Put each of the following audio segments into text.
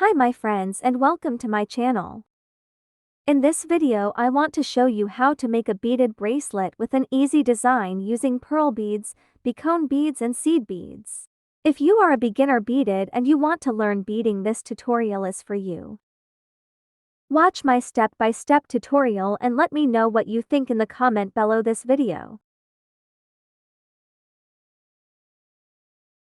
Hi my friends and welcome to my channel. In this video I want to show you how to make a beaded bracelet with an easy design using pearl beads, bicone beads and seed beads. If you are a beginner beaded and you want to learn beading, this tutorial is for you. Watch my step-by-step tutorial and let me know what you think in the comment below this video.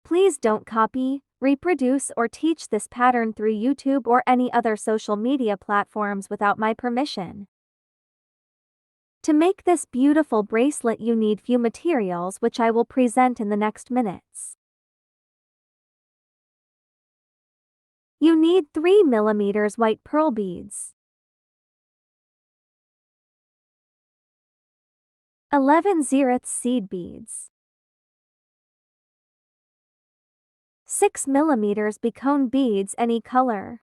Please don't copy, reproduce or teach this pattern through YouTube or any other social media platforms without my permission. To make this beautiful bracelet you need few materials which I will present in the next minutes. You need 3 mm white pearl beads, 11/0 seed beads, 6 mm bicone beads any color.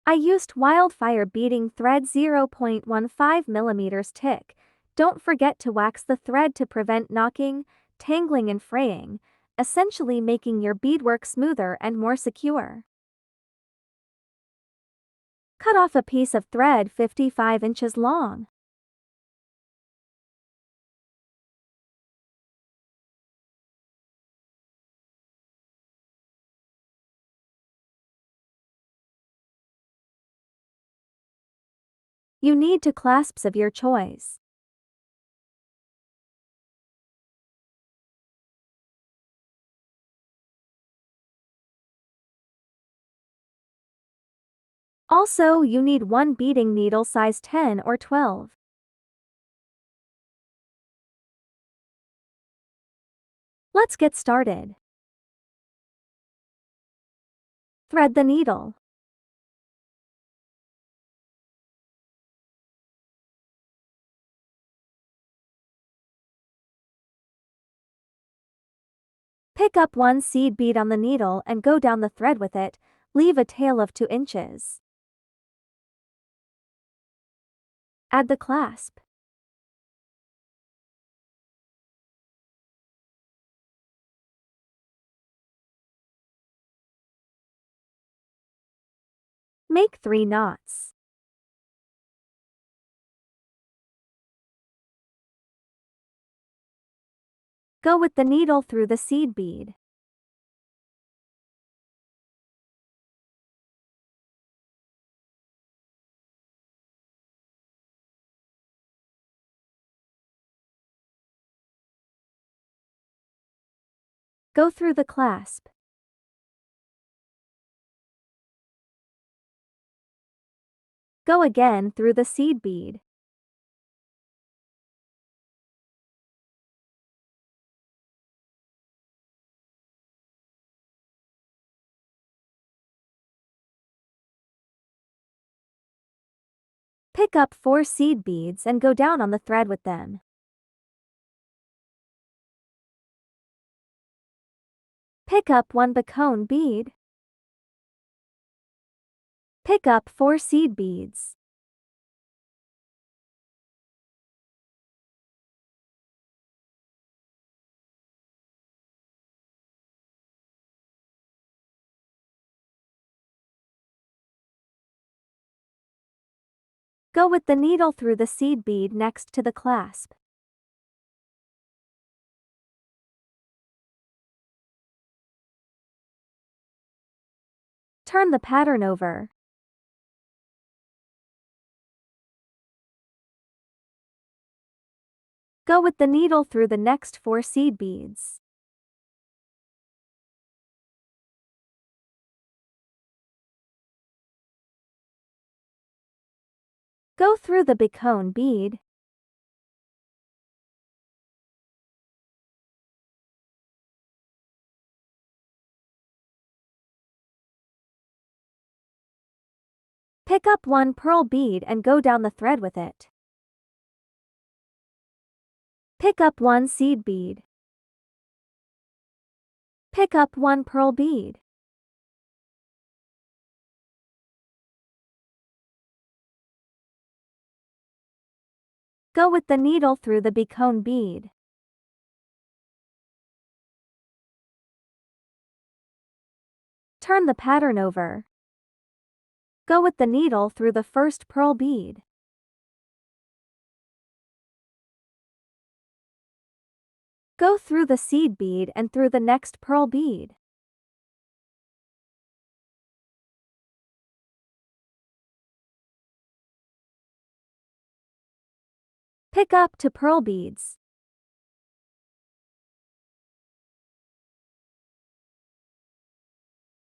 I used wildfire beading thread 0.15 mm thick. Don't forget to wax the thread to prevent knocking, tangling and fraying, essentially making your beadwork smoother and more secure. Cut off a piece of thread 55 inches long. You need two clasps of your choice. Also, you need one beading needle size 10 or 12. Let's get started. Thread the needle. Pick up one seed bead on the needle and go down the thread with it. Leave a tail of 2 inches. Add the clasp. Make 3 knots. Go with the needle through the seed bead. Go through the clasp. Go again through the seed bead. Pick up 4 seed beads and go down on the thread with them. Pick up 1 bicone bead. Pick up 4 seed beads. Go with the needle through the seed bead next to the clasp. Turn the pattern over. Go with the needle through the next 4 seed beads. Go through the bicone bead. Pick up 1 pearl bead and go down the thread with it. Pick up 1 seed bead. Pick up 1 pearl bead. Go with the needle through the bicone bead. Turn the pattern over. Go with the needle through the first pearl bead. Go through the seed bead and through the next pearl bead. Pick up to pearl beads.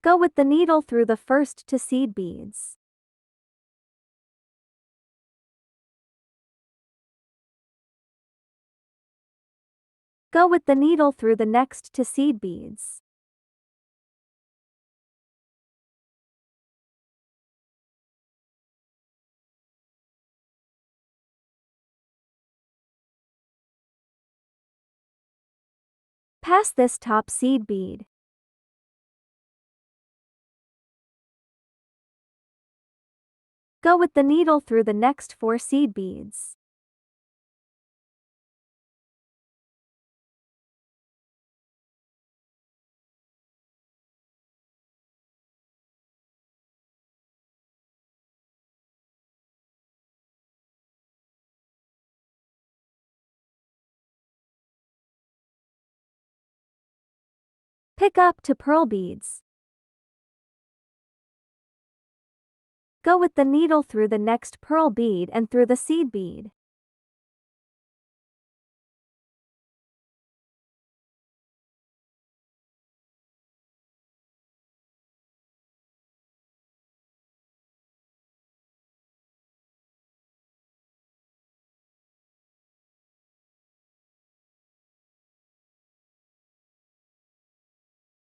Go with the needle through the first to seed beads. Go with the needle through the next to seed beads. Pass this top seed bead. Go with the needle through the next 4 seed beads. Pick up to pearl beads. Go with the needle through the next pearl bead and through the seed bead.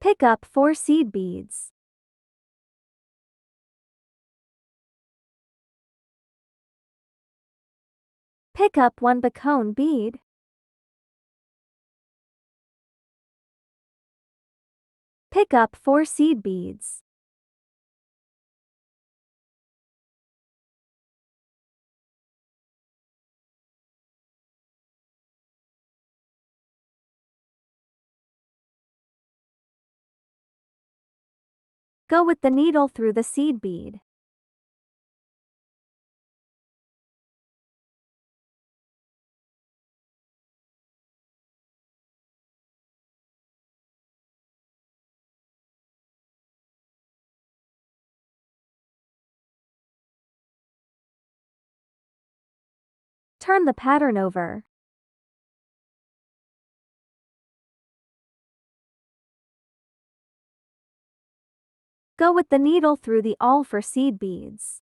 Pick up 4 seed beads. Pick up 1 bicone bead. Pick up 4 seed beads. Go with the needle through the seed bead. Turn the pattern over. Go with the needle through the awl for seed beads.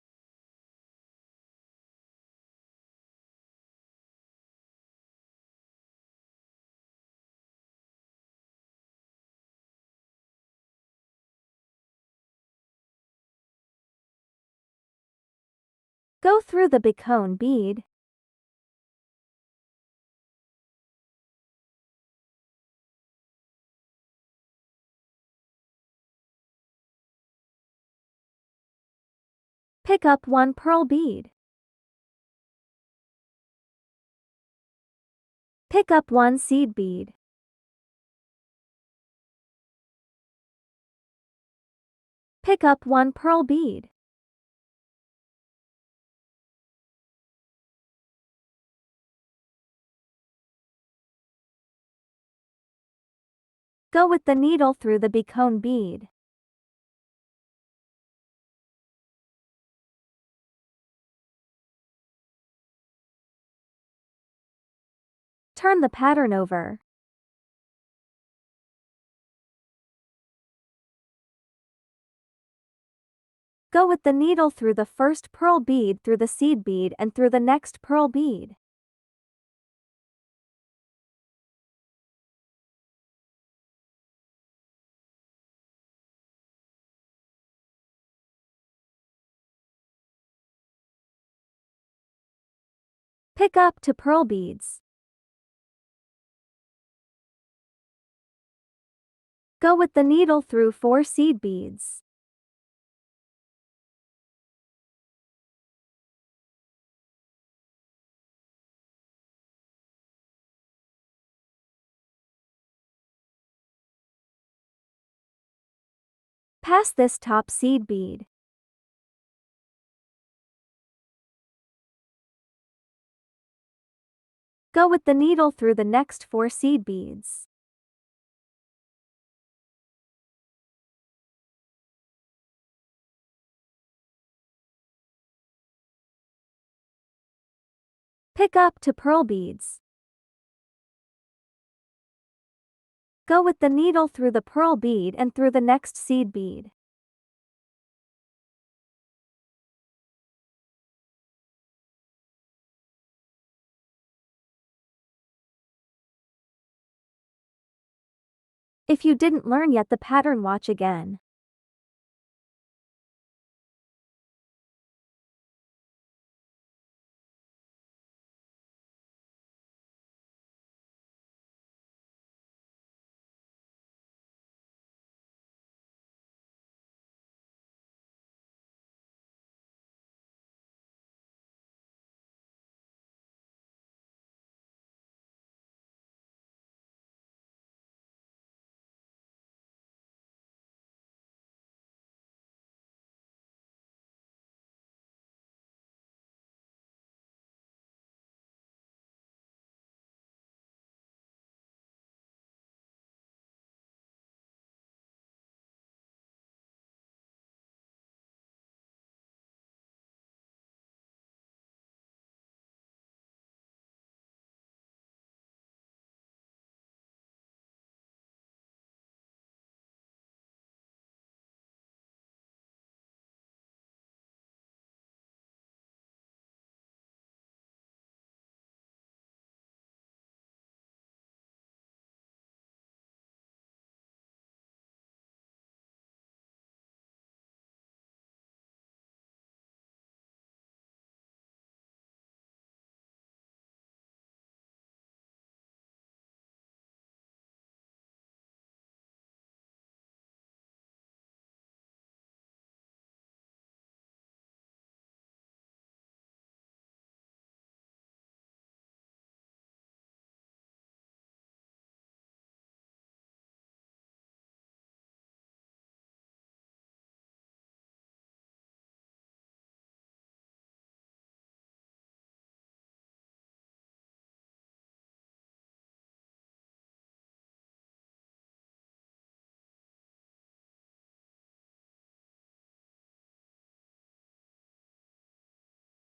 Go through the bicone bead. Pick up 1 pearl bead. Pick up 1 seed bead. Pick up 1 pearl bead. Go with the needle through the bicone bead. Turn the pattern over. Go with the needle through the first pearl bead through the seed bead and through the next pearl bead. Pick up to pearl beads. Go with the needle through 4 seed beads. Pass this top seed bead. Go with the needle through the next 4 seed beads. Pick up to pearl beads. Go with the needle through the pearl bead and through the next seed bead. If you didn't learn yet the pattern, watch again.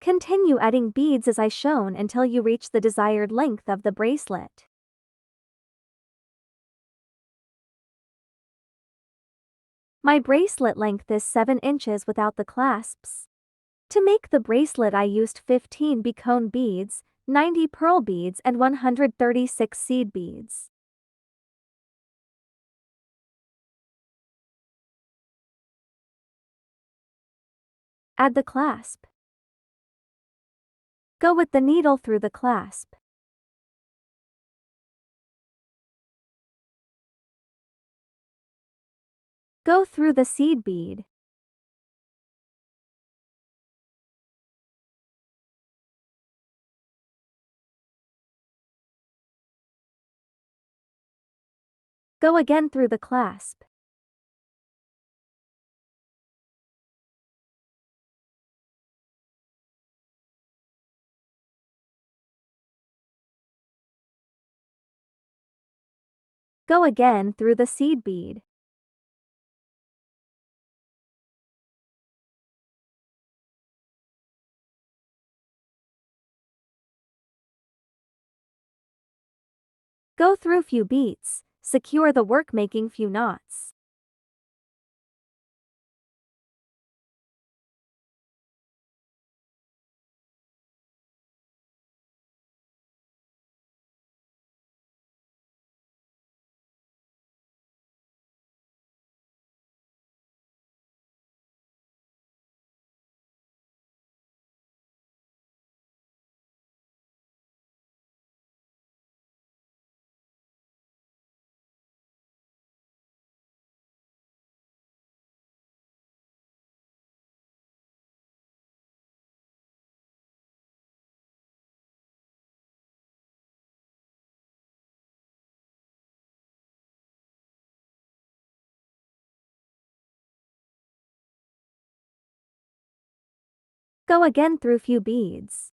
Continue adding beads as I shown until you reach the desired length of the bracelet. My bracelet length is 7 inches without the clasps. To make the bracelet I used 15 bicone beads, 90 pearl beads and 136 seed beads. Add the clasp. Go with the needle through the clasp. Go through the seed bead. Go again through the clasp. Go again through the seed bead. Go through few beats, secure the work making few knots. go again through few beads.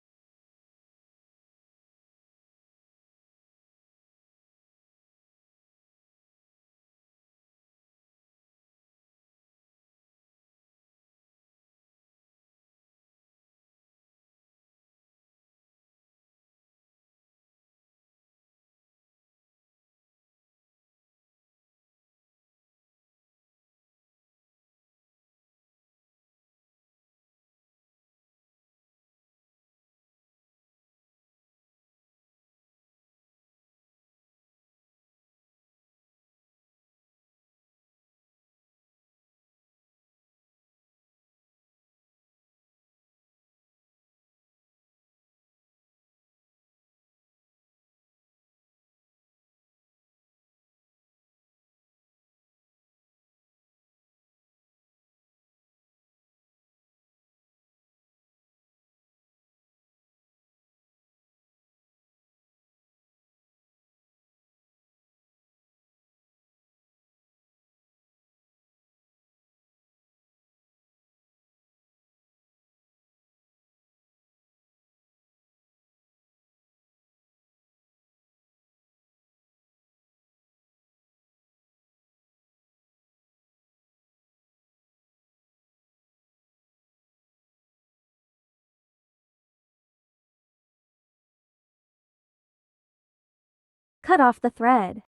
Cut off the thread.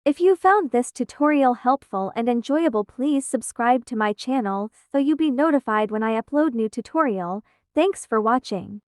If you found this tutorial helpful and enjoyable, please subscribe to my channel so you be notified when I upload new tutorial. Thanks for watching.